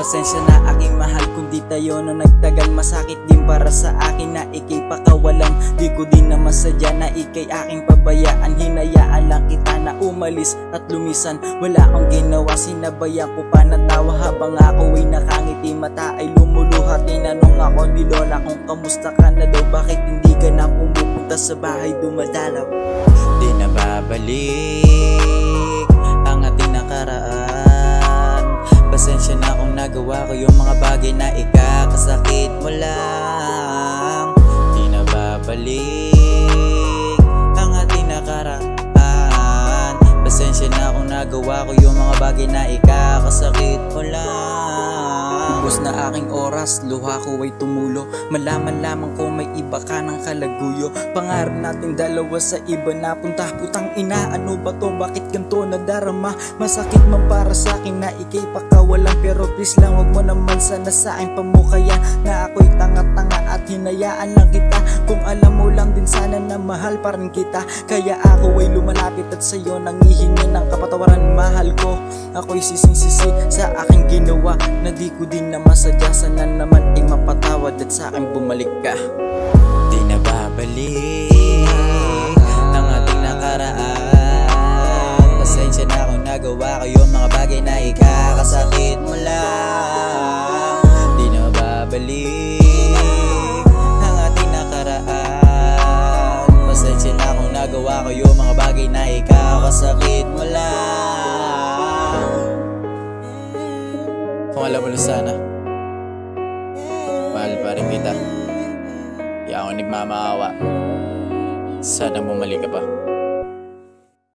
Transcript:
Pasensya na aking mahal kung di tayo na nagtagal. Masakit din para sa akin na ikay pakawalan. Di ko din naman sadya na ikay aking pabayaan. Hinayaan lang kita na umalis at lumisan. Wala akong ginawa, sinabayan ko pa na tawa. Habang ako ay nakangiti, mata ay lumuluha. Tinanong ako ni Lola kung kamusta ka na daw. Bakit hindi ka na pumupunta sa bahay dumadalaw? Di na babalik ang ating nakaraan. Pasensya na kung nagawa ko yung mga bagay na ikakasakit mo lang. Di na babalik ang ating nakaraan. Pasensya na kung nagawa ko yung mga bagay na ikakasakit mo lang. Ubos na aking oras, luha ko ay tumulo. Malaman lamang ko may iba ka ng kalaguyo. Pangarap natin dalawa sa iba napunta. Putang ina, ano ba to? Bakit ganto nadarama? Masakit man para sa akin na ikay pakawalan. Pero please lang, wag mo naman sana sa akin pamukayan na ako'y tanga-tanga at hinayaan lang kita. Kung alam mo lang din sana na mahal pa rin kita. Kaya ako ay lumalapit at sa'yo nanghihingi ng kapatawaran. Mahal ko, ako'y sising-sisi sa aking ginawa na di ko din na masadya. Sana naman ay mapatawad at sa akin bumalik ka. Di na babalik ang ating nakaraan. Pasensya na kung nagawa ko yung mga bagay na ikakasakit mo lang. Di na babalik ang ating nakaraan. Pasensya na kung nagawa ko yung mga bagay na ikakasakit mo lang. Kung alam mo lang sana, mahal pa rin kita. Di ako nagmamaawa. Sana bumalik ka pa.